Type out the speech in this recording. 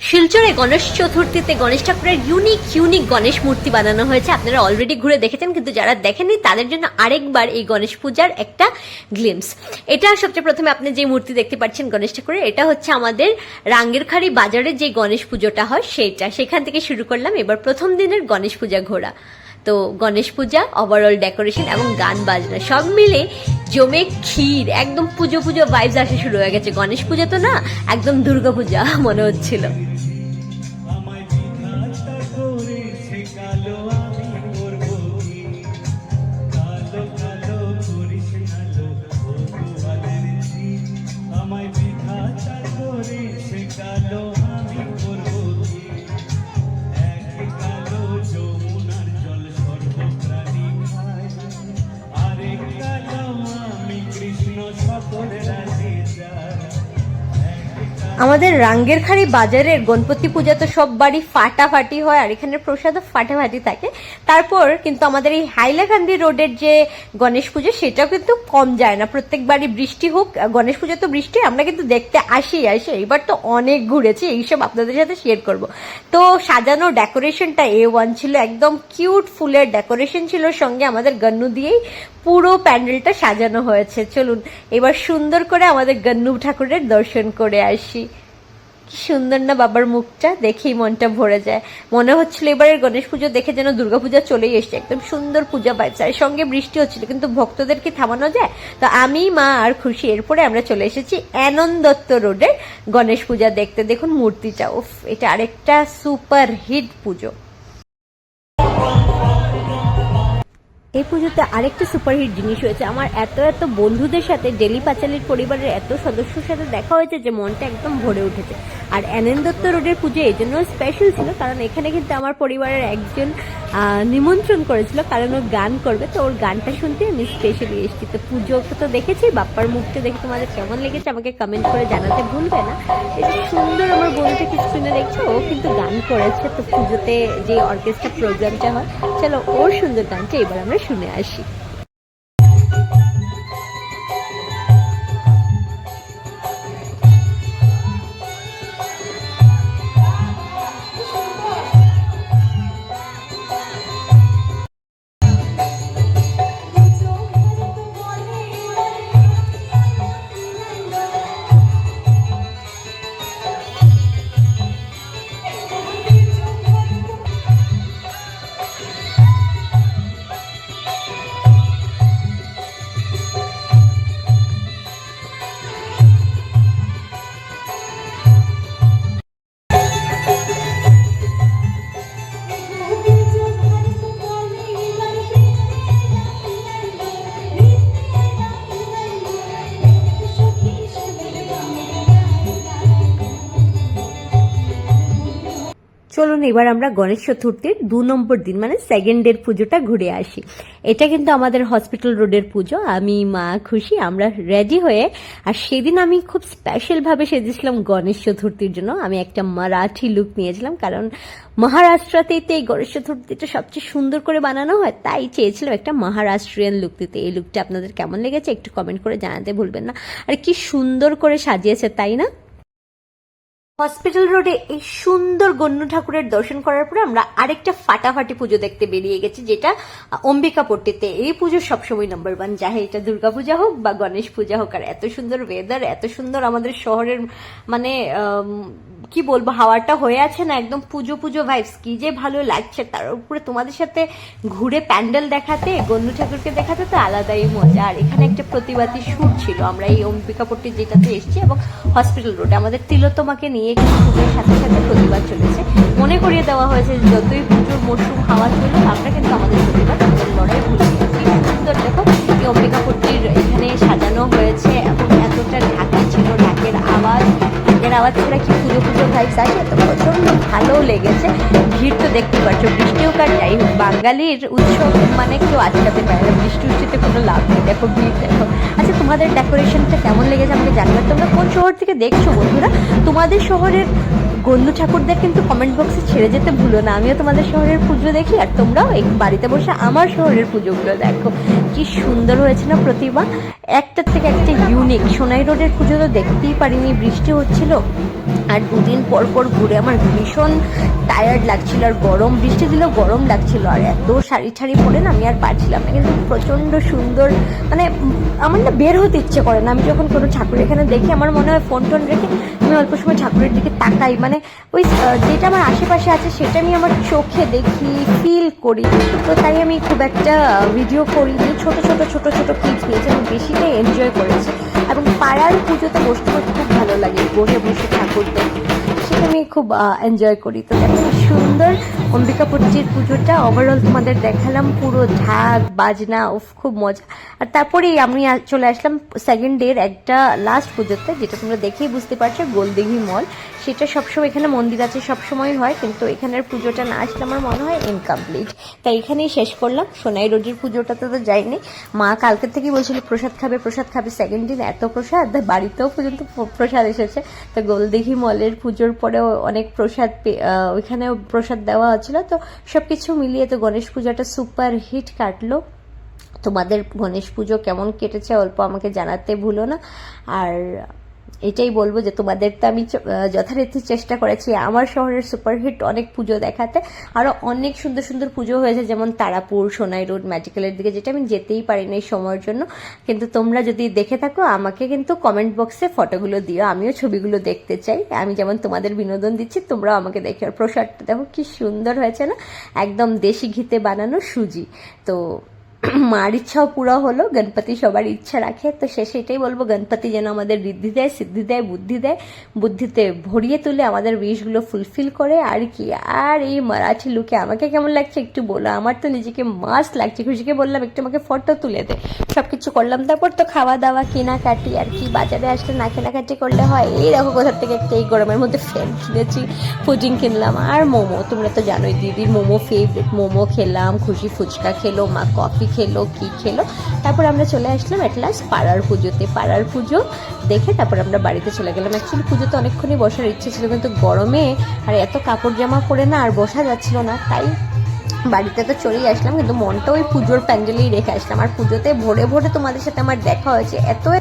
শিলচরে গণেশ চতুর্থীতে গণেশ ঠাকুরের ইউনিক গণেশ মূর্তি বানানো হয়েছে। আপনারা অলরেডি ঘুরে দেখেছেন, কিন্তু যারা দেখেননি তাদের জন্য আরেকবার এই গণেশ পূজার একটা গ্লিমস। এটা সবচেয়ে প্রথমে আপনি যে মূর্তি দেখতে পাচ্ছেন গণেশ ঠাকুরের, এটা হচ্ছে আমাদের রাঙ্গেরখাড়ি বাজারে যে গণেশ পুজোটা হয় সেটা, সেখান থেকে শুরু করলাম এবার প্রথম দিনের গণেশ পূজা ঘোরা। তো গণেশ পূজা, ওভারঅল ডেকোরেশন এবং গান বাজনা সব মিলে জমে ক্ষীর, একদম পুজো পুজো ভাইবস আসা শুরু হয়ে গেছে। গণেশ পূজা তো না, একদম দুর্গা পূজা মনে হচ্ছিল। আমাদের রাঙ্গেরখাড়ি বাজারের গণপতি পূজা তো সব বাড়ি ফাটাফাটি হয়, আর এখানে প্রসাদও ফাটাফাটি থাকে। তারপর কিন্তু আমাদের এই হাইলাকান্দি রোডের যে গণেশ পুজো সেটাও কিন্তু কম যায় না। প্রত্যেক বাড়ি বৃষ্টি হোক, গণেশ পুজো তো বৃষ্টি, আমরা কিন্তু দেখতে আসি। এবার তো অনেক ঘুরেছি, এইসব আপনাদের সাথে শেয়ার করব। তো সাজানো ডেকোরেশনটা A1 ছিল, একদম কিউট ফুলের ডেকোরেশন ছিল, সঙ্গে আমাদের গন্নু দিয়েই পুরো প্যান্ডেলটা সাজানো হয়েছে। চলুন এবার সুন্দর করে আমাদের গন্নু ঠাকুরের দর্শন করে আসি। কি সুন্দর না বাবার মুখটা, দেখেই মনটা ভরে যায়। মনে হচ্ছিল এবারের গণেশ পুজো দেখে যেন দুর্গাপূজা চলেই এসছে, একদম সুন্দর পূজা পাইছে। আর সঙ্গে বৃষ্টি হচ্ছিল, কিন্তু ভক্তদের কি থামানো যায়? তো আমি, মা আর খুশি এরপরে আমরা চলে এসেছি অ্যানন্দ দত্ত রোডের গণেশ পূজা দেখতে। দেখুন মূর্তিটা, উফ, এটা আরেকটা সুপার হিট পুজো। এই পুজোতে আরেকটা সুপারহিট জিনিস হয়েছে, আমার এত বন্ধুদের সাথে, ডেলি পাঁচালির পরিবারের এত সদস্যর সাথে দেখা হয়েছে যে মনটা একদম ভরে উঠেছে। আর অ্যানন্দ দত্ত রোডের পুজো এই জন্য স্পেশাল ছিল, কারণ এখানে কিন্তু আমার পরিবারের একজন নিমন্ত্রণ করেছিল, কারণ ও গান করবে, তো ওর গানটা শুনতে আমি স্পেশালি এসেছি। তো পুজো তো দেখেছি, বাপ্পার মুখটা দেখে তোমাদের কেমন লেগেছে আমাকে কমেন্ট করে জানাতে ভুলবে না। এটা সুন্দর, আমার বন্ধুটা স্ক্রিনে দেখছে, ও কিন্তু গান করেছে। তো পুজোতে যে অর্কেস্ট্রা প্রোগ্রামটা হয়, চলো ওর সুন্দর গানটা এবার আমরা শুনে আসি। চলুন এবার আমরা গণেশ চতুর্থীর 2 নম্বর দিন মানে সেকেন্ড ডের পুজোটা ঘুরে আসি। এটা কিন্তু আমাদের হসপিটাল রোডের পুজো। আমি, মা, খুশি আমরা রেডি হয়ে, আর সেদিন আমি খুব স্পেশালভাবে সেজেছিলাম গণেশ চতুর্থীর জন্য। আমি একটা মারাঠি লুক নিয়েছিলাম, কারণ মহারাষ্ট্রতেই তো এই গণেশ চতুর্থীটা সবচেয়ে সুন্দর করে বানানো হয়, তাই চেয়েছিলাম একটা মহারাষ্ট্রিয়ান লুক দিতে। এই লুকটা আপনাদের কেমন লেগেছে একটু কমেন্ট করে জানাতে ভুলবেন না। আর কি সুন্দর করে সাজিয়েছে, তাই না? হসপিটাল রোডে এই সুন্দর গণ্য ঠাকুরের দর্শন করার পরে আমরা আরেকটা ফাটাফাটি পুজো দেখতে বেরিয়ে গেছি, যেটা অম্বিকাপট্টিতে। এই পুজো সবসময় নাম্বার 1, চাহে এটা দুর্গা পূজা হোক বা গণেশ পূজা হোক। আর এত সুন্দর ওয়েদার, এত সুন্দর আমাদের শহরের মানে কি বলবো, হাওয়াটা হয়ে আছে না, একদম পুজো পুজো ভাইবস, কি যে ভালো লাগছে। তার উপরে তোমাদের সাথে ঘুরে প্যান্ডেল দেখাতে, গণ্য ঠাকুরকে দেখাতে তো আলাদাই মজা। আর এখানে একটা প্রতিবাদী শুট ছিল, আমরা এই অম্বিকাপট্টি যেটাতে এসেছি, এবং হসপিটাল রোডে আমাদের তিলোত্তমাকে নিয়ে পুজোর সাথে সাথে প্রতিবাদ চলেছে। মনে করিয়ে দেওয়া হয়েছে যতই পুজোর মরশুম হাওয়া চলুক, আমরা কিন্তু আমাদের প্রতিবাদ, আমাদের লড়াই ভুলে গেছি। সুন্দর দেখো এই অম্বিকাপট্টির এখানে সাজানো হয়েছে, এবং এতটা ঢাকা ছিল, ঢাকের আওয়াজ ছাড়া কি পুজো পুজো ভাইবস আসে। তো প্রচন্ড ভালো লেগেছে। ভিড় তো দেখতে পাচ্ছ, বৃষ্টি হোক আর যাই হোক, বাঙালির উৎসব মানে কেউ আটকাতে পারে না। বৃষ্টি উষ্টিতে কোনো লাভ নেই। দেখো ভিড় দেখো। আচ্ছা, তোমাদের ডেকোরেশনটা কেমন লেগেছে আমাকে জানবে। তোমরা কোন শহর থেকে দেখছো বন্ধুরা? তোমাদের শহরের গণ্য ঠাকুরদের কিন্তু কমেন্ট বক্সে ছেড়ে যেতে ভুলো না। আমিও তোমাদের শহরের পুজো দেখি, আর তোমরাও এই বাড়িতে বসে আমার শহরের পুজোগুলো দেখো। কি সুন্দর হয়েছে না প্রতিমা, একটার থেকে একটা ইউনিক। সোনাই রোডের পুজো তো দেখতেই পারিনি, বৃষ্টি হচ্ছিল, আর দুদিন পর পর ঘুরে আমার ভীষণ টায়ার্ড লাগছিল, আর গরম, বৃষ্টি দিলেও গরম লাগছিল, আর এত শাড়ি ঠাড়ি পরে না আমি আর পারছিলাম না। কিন্তু প্রচণ্ড সুন্দর, মানে আমার না বের হতে ইচ্ছে করে না। আমি যখন কোনো ঠাকুর এখানে দেখি আমার মনে হয় ফোন টোন রেখে আমি অল্প সময় ঠাকুরের দিকে তাকাই, মানে ওই যেটা আমার আশেপাশে আছে সেটা আমি আমার চোখে দেখি, ফিল করি। তো তাই আমি খুব একটা ভিডিও করিনি, ছোট ছোট ছোট ছোট ক্লিপস নিয়েছি, আমি বেশিটাই এনজয় করেছি। এবং পাড়ার পুজোতে বসতে আমার খুব ভালো লাগে, বসে বসে ঠাকুর দেখি, সেটা আমি খুব এনজয় করি। তো দেখো সুন্দর অম্বিকাপট্টির পুজোটা ওভারঅল তোমাদের দেখালাম, পুরো ঢাক বাজনা, উফ খুব মজা। আর তারপরেই আমি চলে আসলাম সেকেন্ড ডের একটা লাস্ট পুজোতে, যেটা তোমরা দেখেই বুঝতে পারছো, গোলদিঘি মল। সেটা সবসময়, এখানে মন্দির আছে সবসময় হয়, কিন্তু এখানের পুজোটা না আসলে আমার মনে হয় ইনকমপ্লিট। তাই এখানেই শেষ করলাম। সোনাই রোডের পুজোটাতে তো যাইনি, মা কালকে থেকেই বলছিল প্রসাদ খাবে প্রসাদ খাবে, সেকেন্ড দিন এত প্রসাদ, বাড়িতেও পর্যন্ত প্রসাদ এসেছে। তো গোলদিঘি মলের পুজোর পরেও অনেক প্রসাদ, ওইখানেও প্রসাদ দেওয়া হচ্ছিল। তো সব কিছু মিলিয়ে তো গণেশ পুজোটা সুপার হিট কাটলো। তোমাদের গণেশ পুজো কেমন কেটেছে অল্প আমাকে জানাতে ভুলো না। আর এটাই বলবো যে তোমাদের তো আমি যথারীতি চেষ্টা করেছি আমার শহরের সুপারহিট অনেক পুজো দেখাতে। আরও অনেক সুন্দর সুন্দর পুজো হয়েছে, যেমন তারাপুর, সোনাই রোড, ম্যাজিক্যালের দিকে, যেটা আমি যেতেই পারিনি এই সময়ের জন্য। কিন্তু তোমরা যদি দেখে থাকো আমাকে কিন্তু কমেন্ট বক্সে ফটোগুলো দিও, আমিও ছবিগুলো দেখতে চাই। আমি যেমন তোমাদের বিনোদন দিচ্ছি, তোমরাও আমাকে দেখো। আর প্রসাদটা দেখো কি সুন্দর হয়েছে না, একদম দেশি ঘিতে বানানো সুজি। তো মার ইচ্ছাও পুরো হলো, গণপতি সবার ইচ্ছা রাখে। তো সেটাই বলবো, গণপতি যেন আমাদের ঋদ্ধি দেয়, সিদ্ধি দেয়, বুদ্ধি দেয়, বুদ্ধিতে ভরিয়ে তুলে আমাদের উইশগুলো ফুলফিল করে। আর কি, আর এই মারাঠি লুকে আমাকে কেমন লাগছে একটু বলো। আমার তো নিজেকে মাস্ট লাগছে। খুশিকে বললাম একটু আমাকে ফটো তুলে দে, সব কিছু করলাম। তারপর তো খাওয়া দাওয়া, কেনাকাটি, আর কি বাজারে আসলে না কেনাকাটি করলে হয়। এই দেখো কোথার থেকে একটা এই গরমের মধ্যে ফ্যান কিনেছি, পুডিং কিনলাম, আর মোমো। তোমরা তো জানোই দিদির মোমো ফেভারিট, মোমো খেলাম, খুশি ফুচকা খেলো, মা কফি খেলো, কি খেলো। তারপর আমরা চলে আসলাম এট লাস্ট পাড়ার পুজোতে। পাড়ার পুজো দেখে তারপর আমরা বাড়িতে চলে গেলাম। অ্যাকচুয়ালি পুজোতে অনেকক্ষণই বসার ইচ্ছে ছিল, কিন্তু গরমে আর এত কাপড় জামা পরে না আর বসা যাচ্ছিল না, তাই বাড়িতে তো চলেই আসলাম। কিন্তু মনটা ওই পুজোর প্যান্ডেলেই রেখে আসলাম। আর পুজোতে ভোরে ভোরে তোমাদের সাথে আমার দেখা হয়েছে, এত